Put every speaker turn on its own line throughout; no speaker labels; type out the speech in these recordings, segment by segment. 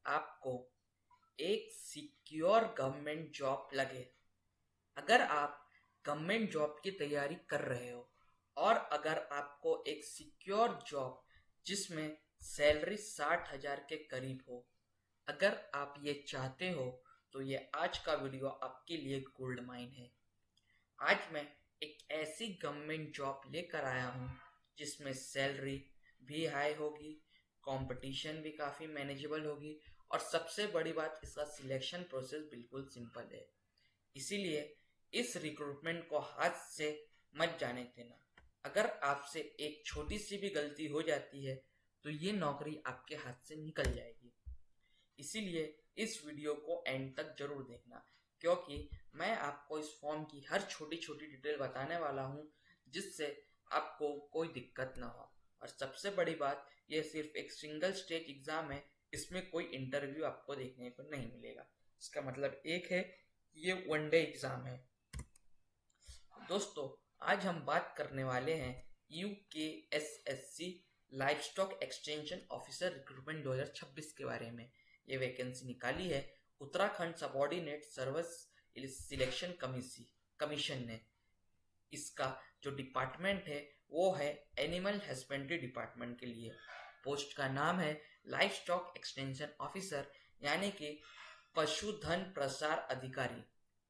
आपको एक secure government job लगे। अगर आप गवर्नमेंट जॉब की तैयारी कर रहे हो और अगर आपको एक सिक्योर जॉब जिसमें सैलरी 60,000 के करीब हो, अगर आप ये चाहते हो तो ये आज का वीडियो आपके लिए गोल्ड माइन है। आज मैं एक ऐसी गवर्नमेंट जॉब लेकर आया हूँ जिसमें सैलरी भी हाई होगी, कंपटीशन भी काफ़ी मैनेजेबल होगी और सबसे बड़ी बात, इसका सिलेक्शन प्रोसेस बिल्कुल सिंपल है। इसीलिए इस रिक्रूटमेंट को हाथ से मत जाने देना। अगर आपसे एक छोटी सी भी गलती हो जाती है तो ये नौकरी आपके हाथ से निकल जाएगी। इसीलिए इस वीडियो को एंड तक जरूर देखना, क्योंकि मैं आपको इस फॉर्म की हर छोटी छोटी डिटेल बताने वाला हूँ जिससे आपको कोई दिक्कत ना हो। और सबसे बड़ी बात, यह सिर्फ एक सिंगल स्टेज एग्जाम है, इसमें कोई इंटरव्यू आपको देखने को नहीं मिलेगा। इसका मतलब एक है, ये वन डे एग्जाम है। दोस्तों, आज हम बात करने वाले हैं UKSSC livestock extension officer recruitment 2026 के बारे में। ये वैकेंसी निकाली है Uttarakhand subordinate service selection commission ने। इसका जो डिपार्टमेंट है वो है एनिमल हस्बेंड्री डिपार्टमेंट के लिए। पोस्ट का नाम है लाइफ स्टॉक एक्सटेंशन ऑफिसर, यानी कि पशुधन प्रसार अधिकारी।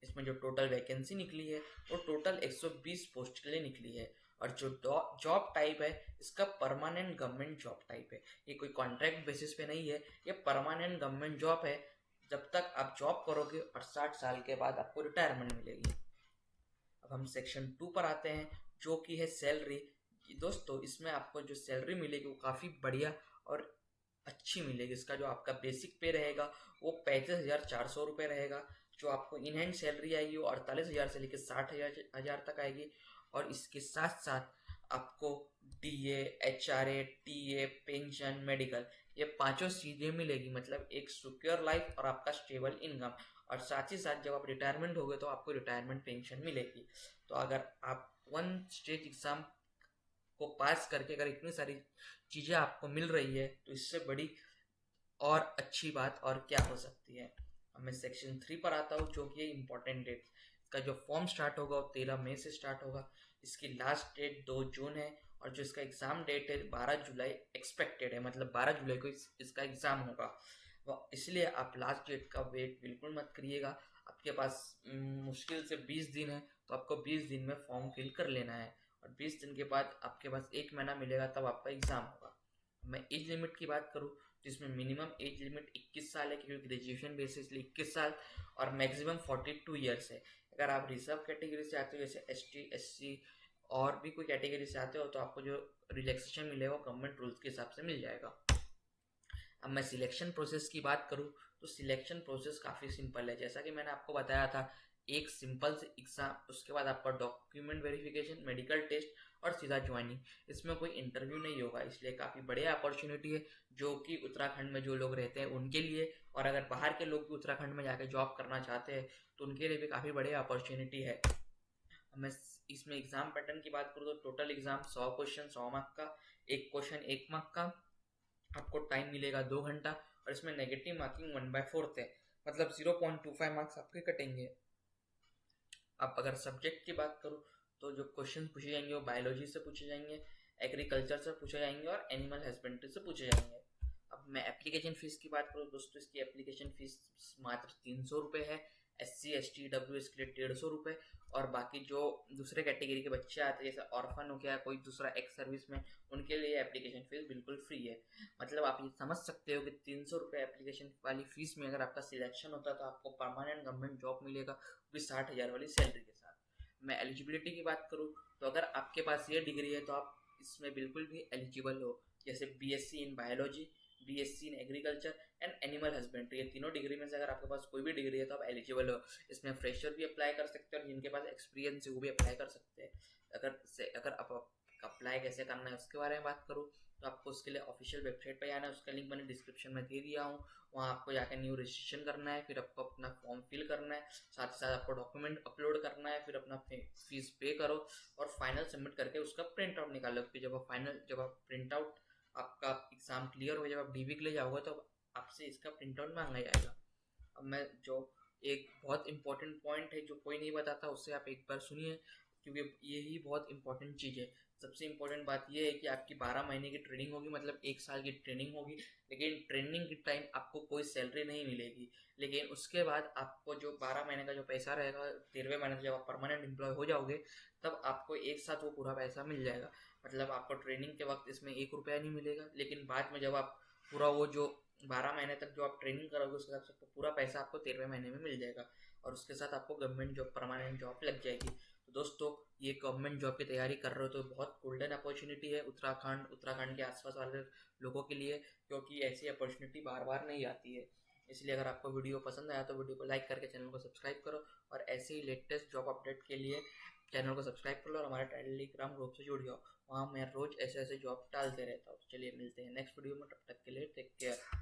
इसमें जो टोटल वैकेंसी निकली है वो टोटल 120 पोस्ट के लिए निकली है। और जो जॉब टाइप है इसका परमानेंट गवर्नमेंट जॉब टाइप है। ये कोई कॉन्ट्रैक्ट बेसिस पे नहीं है, ये परमानेंट गवर्नमेंट जॉब है। जब तक आप जॉब करोगे और 60 साल के बाद आपको रिटायरमेंट मिलेगी। अब हम सेक्शन 2 पर आते हैं, जो कि है सैलरी। दोस्तों, इसमें आपको जो सैलरी मिलेगी वो काफ़ी बढ़िया और अच्छी मिलेगी। इसका जो आपका बेसिक पे रहेगा वो 35,400 रुपये रहेगा। जो आपको इन हैंड सैलरी आएगी वो 48,000 से लेकर 60,000 तक आएगी। और इसके साथ साथ आपको DA, HRA, TA, pension, medical, ये पांचों सीधे मिलेगी। मतलब एक सिक्योर लाइफ और आपका स्टेबल इनकम। और साथ ही साथ जब आप रिटायरमेंट होगे तो आपको रिटायरमेंट पेंशन मिलेगी। तो अगर आप वन स्टेज एग्जाम को पास करके अगर इतनी सारी चीज़ें आपको मिल रही है तो इससे बड़ी और अच्छी बात और क्या हो सकती है। अब मैं सेक्शन 3 पर आता हूँ, जो कि है इम्पोर्टेंट डेट। इसका जो फॉर्म स्टार्ट होगा वो 13 मई से स्टार्ट होगा। इसकी लास्ट डेट 2 जून है और जो इसका एग्ज़ाम डेट है 12 जुलाई एक्सपेक्टेड है। मतलब 12 जुलाई को इसका एग्ज़ाम होगा। इसलिए आप लास्ट डेट का वेट बिल्कुल मत करिएगा। आपके पास मुश्किल से 20 दिन है, तो आपको 20 दिन में फॉर्म फिल कर लेना है। और 20 दिन के बाद आपके पास 1 महीना मिलेगा, तब आपका एग्ज़ाम होगा। मैं एज लिमिट की बात करूँ तो इसमें मिनिमम एज लिमिट 21 साल है, क्योंकि ग्रेजुएशन बेसिस 21 साल और मैक्सिमम 42 ईयर्स है। अगर आप रिजर्व कैटेगरी से आते हो, जैसे ST, SC और भी कोई कैटेगरी से आते हो, तो आपको जो रिलैक्सेशन मिलेगा वो गवर्नमेंट रूल्स के हिसाब से मिल जाएगा। अब मैं सिलेक्शन प्रोसेस की बात करूँ तो सिलेक्शन प्रोसेस काफ़ी सिंपल है। जैसा कि मैंने आपको बताया था, एक सिंपल से एग्ज़ाम, उसके बाद आपका डॉक्यूमेंट वेरिफिकेशन, मेडिकल टेस्ट और सीधा ज्वाइनिंग। इसमें कोई इंटरव्यू नहीं होगा, इसलिए काफ़ी बढ़िया अपॉर्चुनिटी है जो कि उत्तराखंड में जो लोग रहते हैं उनके लिए। और अगर बाहर के लोग भी उत्तराखंड में जाकर जॉब करना चाहते हैं तो उनके लिए भी काफ़ी बढ़िया अपॉर्चुनिटी है। मैं इसमें एग्ज़ाम पैटर्न की बात करूँ तो टोटल एग्ज़ाम 100 क्वेश्चन 100 मार्क का, एक क्वेश्चन 1 मार्क का। आपको टाइम मिलेगा 2 घंटा और इसमें नेगेटिव मार्किंग 1/4 है। मतलब 0.25 मार्क्स आपके कटेंगे। अब अगर सब्जेक्ट की बात करूँ तो जो क्वेश्चन पूछे जाएंगे वो बायोलॉजी से पूछे जाएंगे, एग्रीकल्चर से पूछे जाएंगे और एनिमल हस्बेंड्री से पूछे जाएंगे। अब मैं एप्लीकेशन फ़ीस की बात करूँ दोस्तों, इसकी एप्लीकेशन फ़ीस मात्र 300 रुपये है। SC, ST, WS के लिए 150 रुपये। और बाकी जो दूसरे कैटेगरी के बच्चे आते हैं, जैसे ऑर्फन हो गया, कोई दूसरा एक्स सर्विस में, उनके लिए एप्लीकेशन फ़ीस बिल्कुल फ्री है। मतलब आप ये समझ सकते हो कि 300 रुपये एप्लीकेशन वाली फ़ीस में अगर आपका सिलेक्शन होता है तो आपको परमानेंट गवर्नमेंट जॉब मिलेगा, वो भी 60,000 वाली सैलरी के साथ। मैं एलिजिबिलिटी की बात करूँ तो अगर आपके पास ये डिग्री है तो आप इसमें बिल्कुल भी एलिजिबल हो। जैसे BSc in biology, BSc in agriculture and animal husbandry, ये तीनों डिग्री में से अगर आपके पास कोई भी डिग्री है तो आप एलिजिबल हो। इसमें फ्रेशर भी अप्लाई कर सकते हैं और जिनके पास एक्सपीरियंस है वो भी अप्लाई कर सकते हैं। अगर आप अप्लाई कैसे करना है उसके बारे में बात करूँ तो आपको उसके लिए ऑफिशियल वेबसाइट पर जाना है। उसका लिंक मैंने डिस्क्रिप्शन में दे दिया हूँ। वहाँ आपको जाकर न्यू रजिस्ट्रेशन करना है, फिर आपको अपना फॉर्म फिल करना है, साथ ही साथ आपको डॉक्यूमेंट अपलोड करना है, फिर अपना फीस पे करो और फाइनल सबमिट करके उसका प्रिंट आउट निकालो। फिर जब आप प्रिंट आउट आपका एग्जाम क्लियर हो, जब आप DV के लिए जाओगे तो आपसे इसका प्रिंट आउट मांगा जाएगा। अब मैं जो एक बहुत इंपॉर्टेंट पॉइंट है जो कोई नहीं बताता, उससे आप एक बार सुनिए, क्योंकि यही बहुत इंपॉर्टेंट चीज़ है। सबसे इम्पोर्टेंट बात यह है कि आपकी 12 महीने की ट्रेनिंग होगी, मतलब 1 साल की ट्रेनिंग होगी। लेकिन ट्रेनिंग के टाइम आपको कोई सैलरी नहीं मिलेगी। लेकिन उसके बाद आपको जो 12 महीने का जो पैसा रहेगा, 13वें महीने से जब आप परमानेंट एम्प्लॉय हो जाओगे, तब आपको एक साथ वो पूरा पैसा मिल जाएगा। मतलब आपको ट्रेनिंग के वक्त इसमें 1 रुपया नहीं मिलेगा, लेकिन बाद में जब आप पूरा वो जो 12 महीने तक जो आप ट्रेनिंग करोगे, उसके हिसाब से पूरा पैसा आपको 13वें महीने में मिल जाएगा, और उसके साथ आपको गवर्नमेंट जॉब, परमानेंट जॉब लग जाएगी। तो दोस्तों, ये गवर्नमेंट जॉब की तैयारी कर रहे हो तो बहुत गोल्डन अपॉर्चुनिटी है उत्तराखंड के आसपास वाले लोगों के लिए, क्योंकि ऐसी अपॉर्चुनिटी बार बार नहीं आती है। इसलिए अगर आपको वीडियो पसंद आया तो वीडियो को लाइक करके चैनल को सब्सक्राइब करो, और ऐसे ही लेटेस्ट जॉब अपडेट के लिए चैनल को सब्सक्राइब कर लो और हमारे टेलीग्राम ग्रुप से जुड़ जाओ। वहाँ मैं रोज ऐसे ऐसे जॉब डालते रहता हूँ। चलिए मिलते हैं नेक्स्ट वीडियो में, तब तक के लिए टेक केयर।